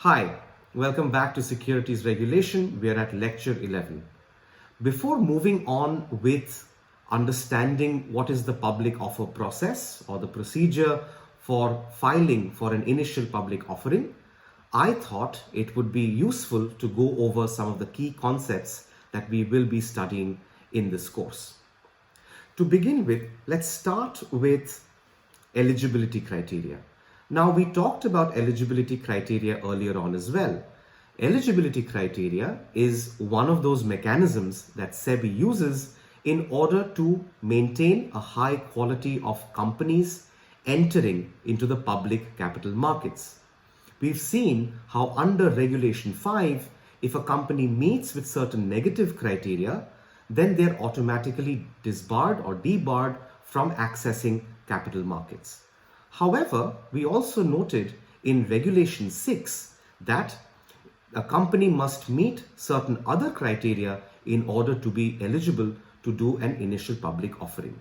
Hi, welcome back to Securities Regulation. We are at lecture 11. Before moving on with understanding what is the public offer process or the procedure for filing for an initial public offering, I thought it would be useful to go over some of the key concepts that we will be studying in this course. To begin with, let's start with eligibility criteria. Now, we talked about eligibility criteria earlier on as well. Eligibility criteria is one of those mechanisms that SEBI uses in order to maintain a high quality of companies entering into the public capital markets. We've seen how under Regulation 5, if a company meets with certain negative criteria, then they're automatically disbarred or debarred from accessing capital markets. However, we also noted in Regulation 6 that a company must meet certain other criteria in order to be eligible to do an initial public offering.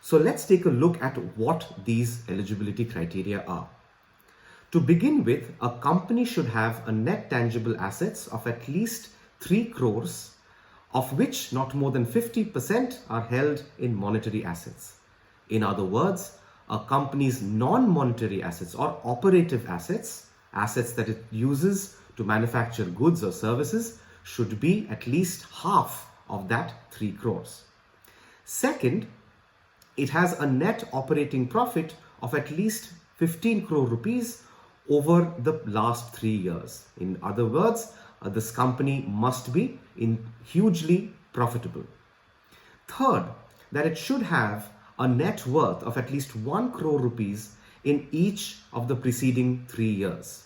So let's take a look at what these eligibility criteria are. To begin with, a company should have a net tangible assets of at least 3 crores, of which not more than 50% are held in monetary assets. In other words, a company's non-monetary assets or operative assets, assets that it uses to manufacture goods or services, should be at least half of that 3 crores. Second, it has a net operating profit of at least 15 crore rupees over the last 3 years. In other words, this company must be hugely profitable. Third, that it should have a net worth of at least 1 crore rupees in each of the preceding 3 years.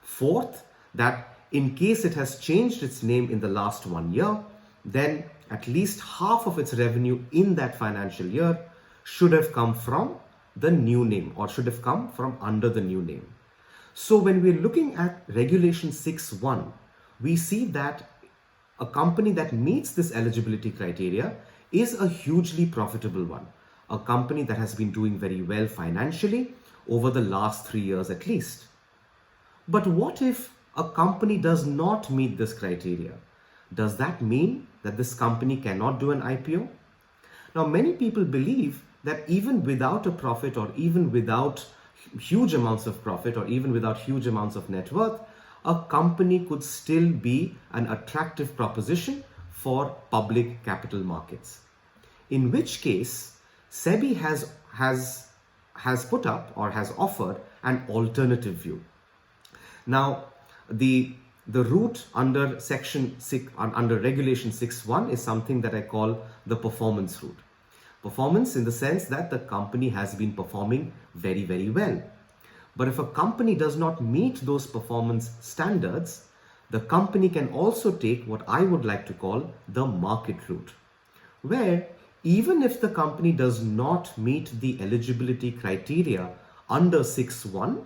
Fourth, that in case it has changed its name in the last 1 year, then at least half of its revenue in that financial year should have come from the new name or should have come from under the new name. So when we're looking at Regulation 6.1, we see that a company that meets this eligibility criteria is a hugely profitable one, a company that has been doing very well financially over the last 3 years at least. But what if a company does not meet this criteria? Does that mean that this company cannot do an IPO? Now, many people believe that even without a profit or even without huge amounts of profit or even without huge amounts of net worth, a company could still be an attractive proposition for public capital markets. In which case, SEBI has put up or has offered an alternative view. Now, the route under under Regulation 6.1 is something that I call the performance route. Performance in the sense that the company has been performing very, very well. But if a company does not meet those performance standards, the company can also take what I would like to call the market route, where even if the company does not meet the eligibility criteria under 6.1,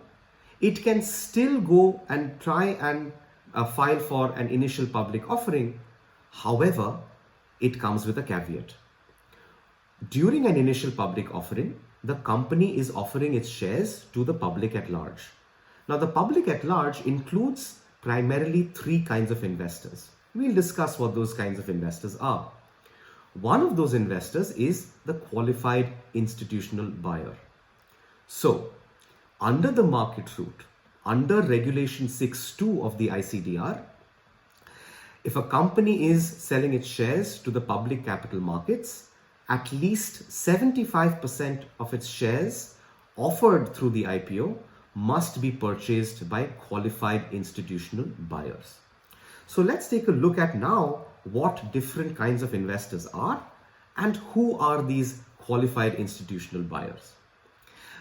it can still go and try and file for an initial public offering. However, it comes with a caveat. During an initial public offering, the company is offering its shares to the public at large. Now, the public at large includes primarily 3 kinds of investors. We'll discuss what those kinds of investors are. One of those investors is the qualified institutional buyer. So, under the market route, under Regulation 6.2 of the ICDR, if a company is selling its shares to the public capital markets, at least 75% of its shares offered through the IPO must be purchased by qualified institutional buyers. So let's take a look at now what different kinds of investors are and who are these qualified institutional buyers.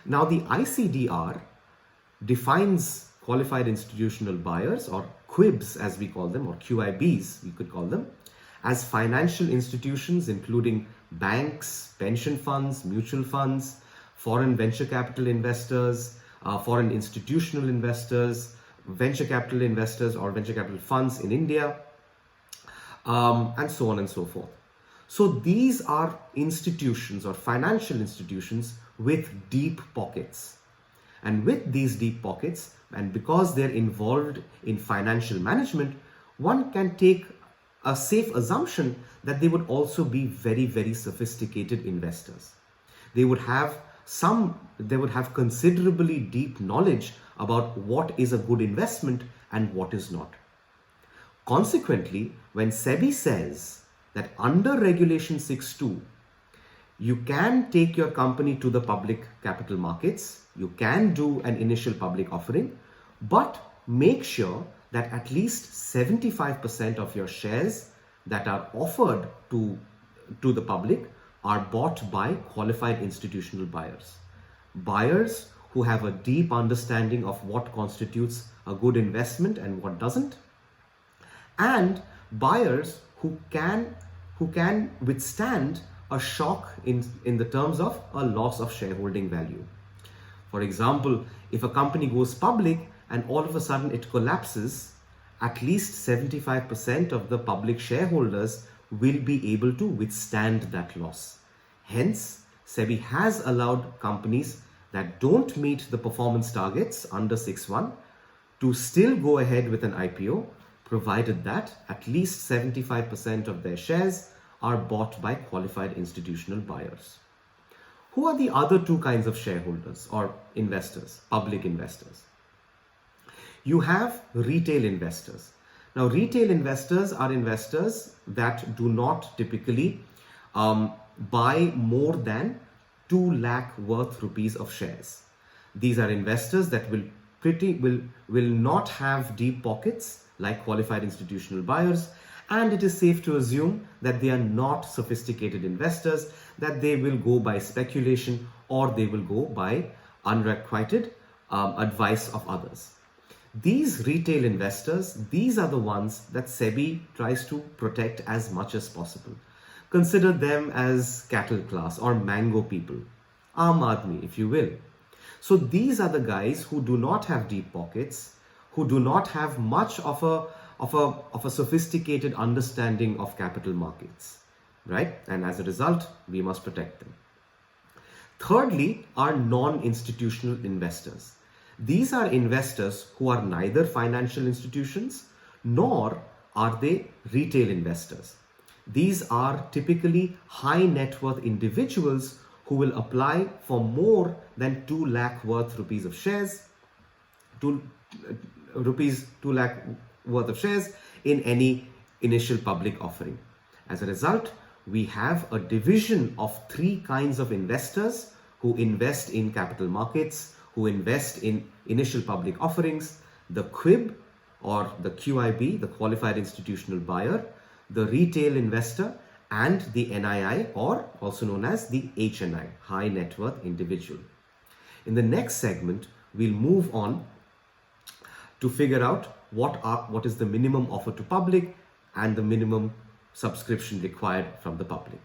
Now, the ICDR defines qualified institutional buyers, or QIBs as we call them, or QIBs we could call them, as financial institutions including banks, pension funds, mutual funds, foreign venture capital investors, foreign institutional investors, venture capital investors or venture capital funds in India, and so on and so forth. So these are institutions or financial institutions with deep pockets. And with these deep pockets, and because they're involved in financial management, one can take a safe assumption that they would also be very, very sophisticated investors. They would have considerably deep knowledge about what is a good investment and what is not. Consequently, when SEBI says that under Regulation 6.2, you can take your company to the public capital markets, you can do an initial public offering, but make sure that at least 75% of your shares that are offered to the public are bought by qualified institutional buyers. Buyers who have a deep understanding of what constitutes a good investment and what doesn't, and buyers who can withstand a shock in the terms of a loss of shareholding value. For example, if a company goes public and all of a sudden it collapses, at least 75% of the public shareholders will be able to withstand that loss. Hence, SEBI has allowed companies that don't meet the performance targets under 6.1 to still go ahead with an IPO, provided that at least 75% of their shares are bought by qualified institutional buyers. Who are the other two kinds of shareholders or investors, public investors? You have retail investors. Now, retail investors are investors that do not typically buy more than 2 lakh worth rupees of shares. These are investors that will not have deep pockets like qualified institutional buyers, and it is safe to assume that they are not sophisticated investors, that they will go by speculation or they will go by unrequited advice of others. These retail investors, these are the ones that SEBI tries to protect as much as possible. Consider them as cattle class or mango people, Aam Aadmi, if you will. So these are the guys who do not have deep pockets, who do not have much of a sophisticated understanding of capital markets, right? And as a result, we must protect them. Thirdly, are non-institutional investors. These are investors who are neither financial institutions nor are they retail investors. These are typically high net worth individuals who will apply for more than 2 lakh worth rupees of shares, 2 lakh worth of shares in any initial public offering. As a result, we have a division of 3 kinds of investors who invest in capital markets, who invest in initial public offerings: the QIB or the QIB, the qualified institutional buyer, the retail investor, and the NII, or also known as the HNI, high net worth individual. In the next segment, we'll move on to figure out what is the minimum offer to public and the minimum subscription required from the public.